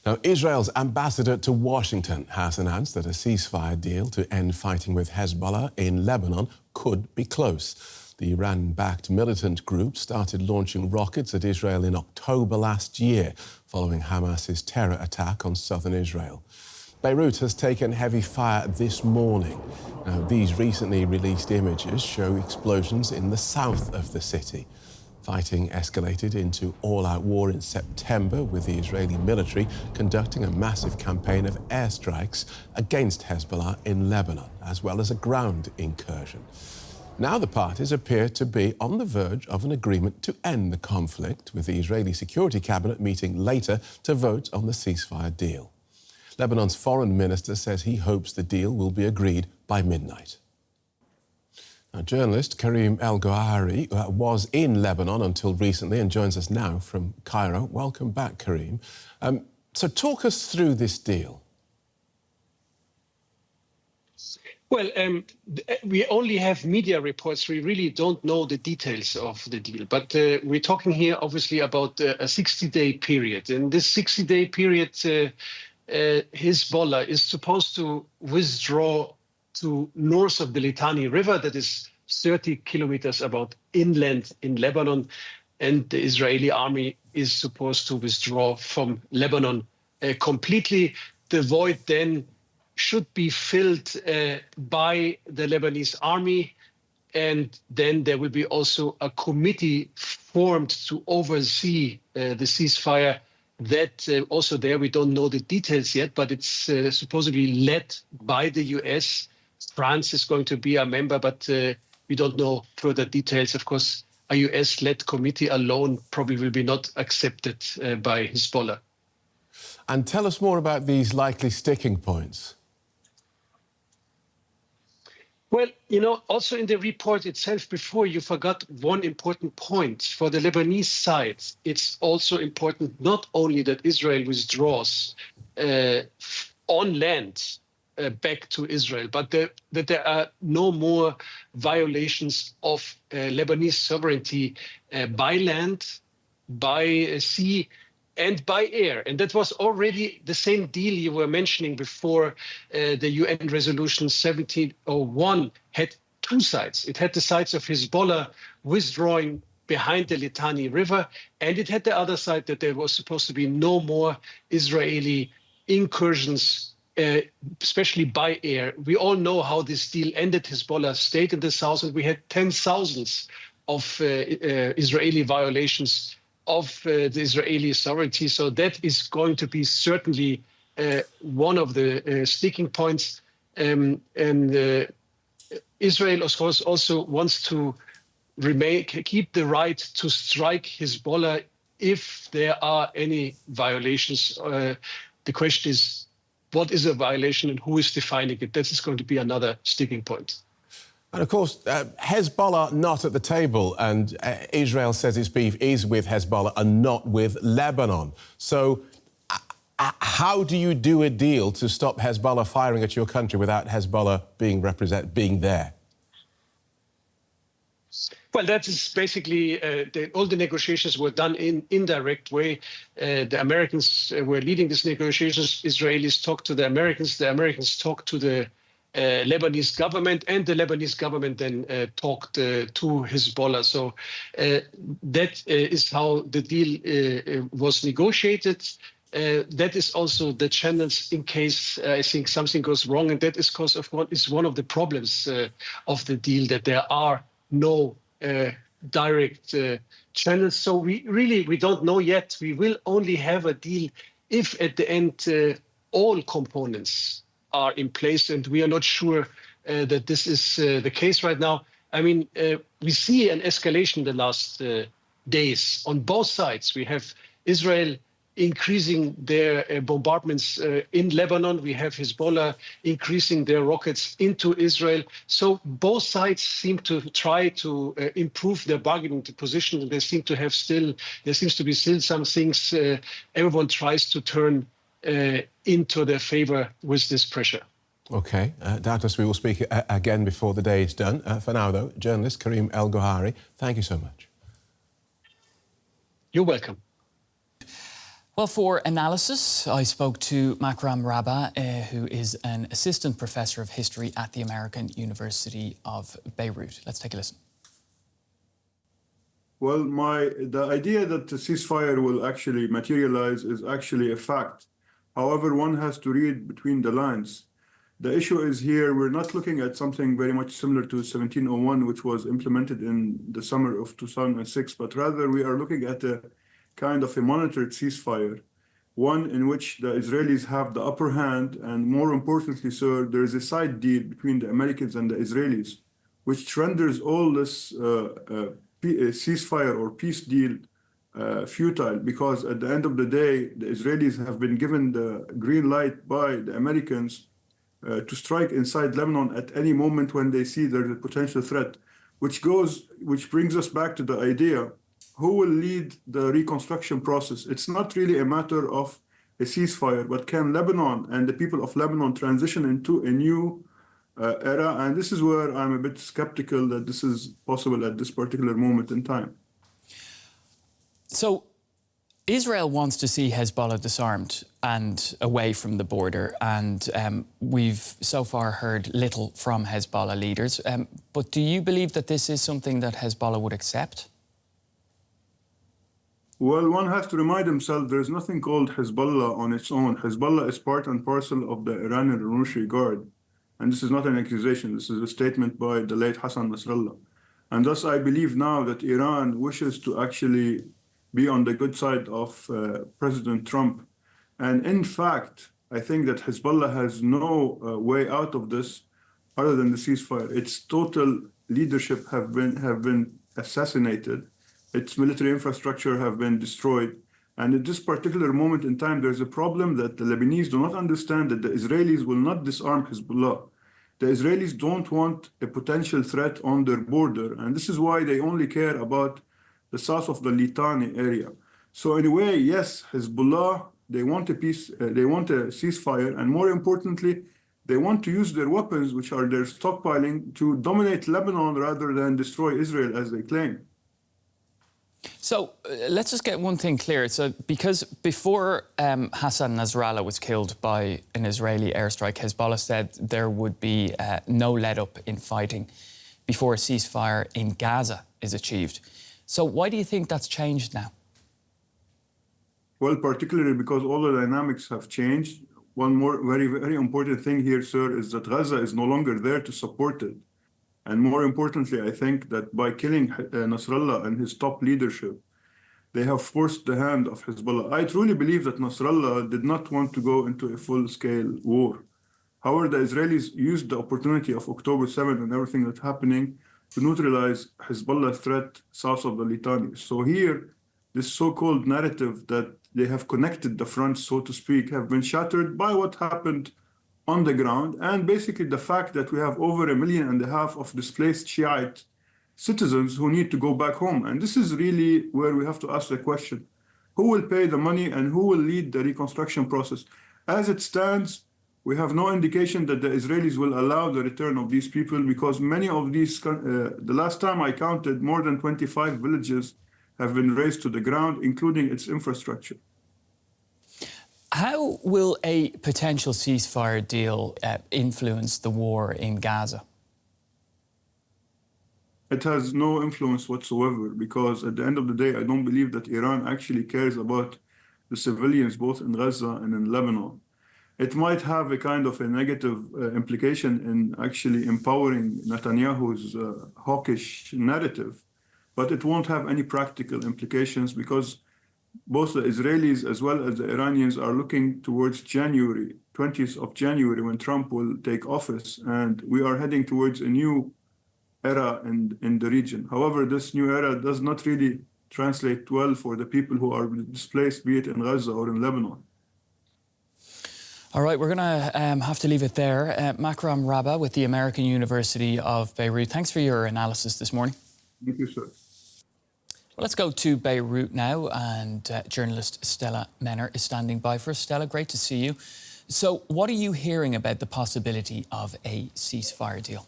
Now, Israel's ambassador to Washington has announced that a ceasefire deal to end fighting with Hezbollah in Lebanon could be close. The Iran-backed militant group started launching rockets at Israel in October last year, following Hamas's terror attack on southern Israel. Beirut has taken heavy fire this morning. Now, these recently released images show explosions in the south of the city. Fighting escalated into all-out war in September, with the Israeli military conducting a massive campaign of airstrikes against Hezbollah in Lebanon, as well as a ground incursion. Now the parties appear to be on the verge of an agreement to end the conflict, with the Israeli Security Cabinet meeting later to vote on the ceasefire deal. Lebanon's foreign minister says he hopes the deal will be agreed by midnight. Now, journalist Karim El-Gawhary was in Lebanon until recently and joins us now from Cairo. Welcome back, Karim. So talk us through this deal. Well, we only have media reports. We really don't know the details of the deal. But we're talking here, obviously, about a 60-day period. In this 60-day period, Hezbollah is supposed to withdraw to north of the Litani River, that is 30 kilometers about inland in Lebanon, and the Israeli army is supposed to withdraw from Lebanon completely. The void then should be filled by the Lebanese army, and then there will be also a committee formed to oversee the ceasefire. That also there we don't know the details yet, but it's supposedly led by the US. France is going to be a member, but we don't know further details. Of course, a US-led committee alone probably will be not accepted by Hezbollah. And tell us more about these likely sticking points. Well, you know, also in the report itself before, you forgot one important point. For the Lebanese side, it's also important not only that Israel withdraws on land back to Israel, but that there are no more violations of Lebanese sovereignty by land, by sea, and by air. And that was already the same deal you were mentioning before. The UN resolution 1701 had two sides. It had the sides of Hezbollah withdrawing behind the Litani River, and it had the other side that there was supposed to be no more Israeli incursions, especially by air. We all know how this deal ended. Hezbollah stayed in the south, and we had 10,000s of Israeli violations of the Israeli sovereignty. So that is going to be certainly one of the sticking points. Israel, of course, also wants to keep the right to strike Hezbollah if there are any violations. The question is, what is a violation and who is defining it? This is going to be another sticking point. And of course, Hezbollah not at the table, and Israel says its beef is with Hezbollah and not with Lebanon. So how do you do a deal to stop Hezbollah firing at your country without Hezbollah being there? Well, that is basically all the negotiations were done in indirect way. The Americans were leading these negotiations. Israelis talked to the Americans talked to the Lebanese government, and the Lebanese government then talked to Hezbollah. So that is how the deal was negotiated. That is also the channels in case I think something goes wrong, and that is because of what is one of the problems of the deal, that there are no direct channels. So we don't know yet. We will only have a deal if at the end all components are in place, and we are not sure that this is the case right now. I mean, we see an escalation the last days on both sides. We have Israel increasing their bombardments in Lebanon. We have Hezbollah increasing their rockets into Israel. So both sides seem to try to improve their bargaining position. There seems to be still some things everyone tries to turn into their favor with this pressure. OK. Doubtless we will speak again before the day is done. For now, though, journalist Karim El-Gawhary, thank you so much. You're welcome. Well, for analysis, I spoke to Makram Rabah, who is an assistant professor of history at the American University of Beirut. Let's take a listen. Well, the idea that the ceasefire will actually materialize is actually a fact. However, one has to read between the lines. The issue is here, we're not looking at something very much similar to 1701, which was implemented in the summer of 2006, but rather we are looking at a kind of a monitored ceasefire, one in which the Israelis have the upper hand, and more importantly, sir, there is a side deal between the Americans and the Israelis, which renders all this ceasefire or peace deal futile, because at the end of the day, the Israelis have been given the green light by the Americans to strike inside Lebanon at any moment when they see there's a potential threat, which brings us back to the idea, who will lead the reconstruction process? It's not really a matter of a ceasefire, but can Lebanon and the people of Lebanon transition into a new era? And this is where I'm a bit skeptical that this is possible at this particular moment in time. So Israel wants to see Hezbollah disarmed and away from the border, and we've so far heard little from Hezbollah leaders. But do you believe that this is something that Hezbollah would accept? Well, one has to remind himself there's nothing called Hezbollah on its own. Hezbollah is part and parcel of the Iranian Revolutionary Guard. And this is not an accusation, this is a statement by the late Hassan Nasrallah. And thus I believe now that Iran wishes to actually be on the good side of President Trump. And in fact, I think that Hezbollah has no way out of this other than the ceasefire. Its total leadership have been assassinated. Its military infrastructure have been destroyed. And at this particular moment in time, there's a problem that the Lebanese do not understand, that the Israelis will not disarm Hezbollah. The Israelis don't want a potential threat on their border. And this is why they only care about the south of the Litani area. So in a way, yes, Hezbollah, they want a peace, they want a ceasefire. And more importantly, they want to use their weapons, which are their stockpiling, to dominate Lebanon rather than destroy Israel, as they claim. So let's just get one thing clear. So because before Hassan Nasrallah was killed by an Israeli airstrike, Hezbollah said there would be no let-up in fighting before a ceasefire in Gaza is achieved. So why do you think that's changed now? Well, particularly because all the dynamics have changed. One more very, very important thing here, sir, is that Gaza is no longer there to support it. And more importantly, I think that by killing Nasrallah and his top leadership, they have forced the hand of Hezbollah. I truly believe that Nasrallah did not want to go into a full-scale war. However, the Israelis used the opportunity of October 7th and everything that's happening to neutralize Hezbollah's threat south of the Litani. So here, this so-called narrative that they have connected the fronts, so to speak, have been shattered by what happened on the ground, and basically the fact that we have over 1.5 million of displaced Shiite citizens who need to go back home. And this is really where we have to ask the question, who will pay the money and who will lead the reconstruction process? As it stands, we have no indication that the Israelis will allow the return of these people, because many of these, the last time I counted, more than 25 villages have been razed to the ground, including its infrastructure. How will a potential ceasefire deal influence the war in Gaza? It has no influence whatsoever, because at the end of the day, I don't believe that Iran actually cares about the civilians, both in Gaza and in Lebanon. It might have a kind of a negative implication in actually empowering Netanyahu's hawkish narrative, but it won't have any practical implications, because both the Israelis as well as the Iranians are looking towards January, 20th of January, when Trump will take office, and we are heading towards a new era in the region. However, this new era does not really translate well for the people who are displaced, be it in Gaza or in Lebanon. All right, we're going to have to leave it there. Makram Rabah with the American University of Beirut, thanks for your analysis this morning. Thank you, sir. Well, let's go to Beirut now, and journalist Stella Männer is standing by for us. Stella, great to see you. So what are you hearing about the possibility of a ceasefire deal?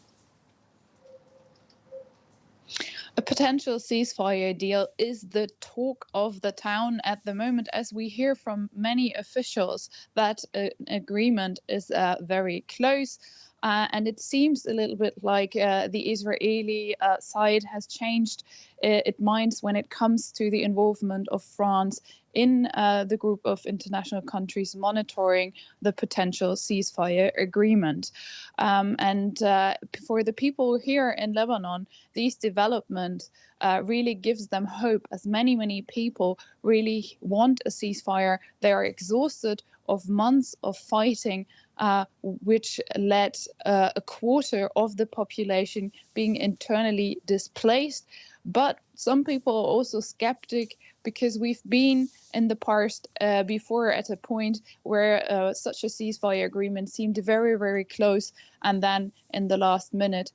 A potential ceasefire deal is the talk of the town at the moment, as we hear from many officials that an agreement is very close. And it seems a little bit like the Israeli side has changed its minds when it comes to the involvement of France in the group of international countries monitoring the potential ceasefire agreement. And for the people here in Lebanon, these developments really gives them hope, as many people really want a ceasefire. They are exhausted of months of fighting, which led a quarter of the population being internally displaced. But some people are also skeptic, because we've been in the past before at a point where such a ceasefire agreement seemed very close, and then in the last minute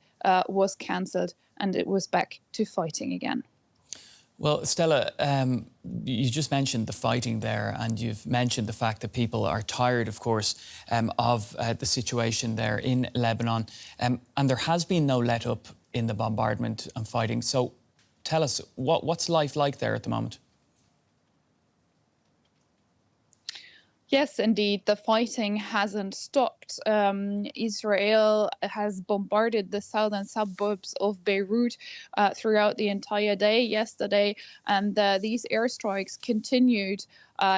was cancelled, and it was back to fighting again. Well, Stella, you just mentioned the fighting there, and you've mentioned the fact that people are tired, of course, of the situation there in Lebanon. And there has been no let-up in the bombardment and fighting. So tell us, what's life like there at the moment? Yes, indeed, the fighting hasn't stopped. Israel has bombarded the southern suburbs of Beirut throughout the entire day yesterday, and these airstrikes continued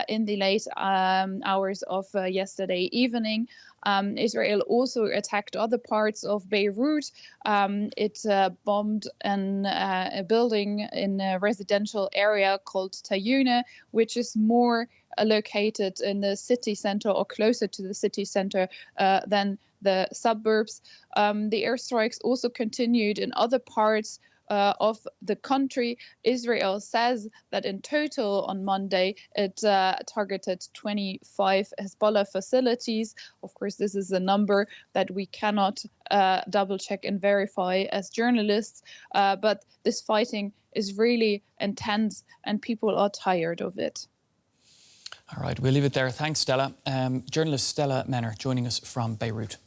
in the late hours of yesterday evening. Israel also attacked other parts of Beirut. It bombed a building in a residential area called Tayuna, which is more located in the city center, or closer to the city center than the suburbs. The airstrikes also continued in other parts of the country. Israel says that in total on Monday it targeted 25 Hezbollah facilities. Of course, this is a number that we cannot double check and verify as journalists, but this fighting is really intense and people are tired of it. All right, we'll leave it there. Thanks, Stella. Journalist Stella Männer joining us from Beirut.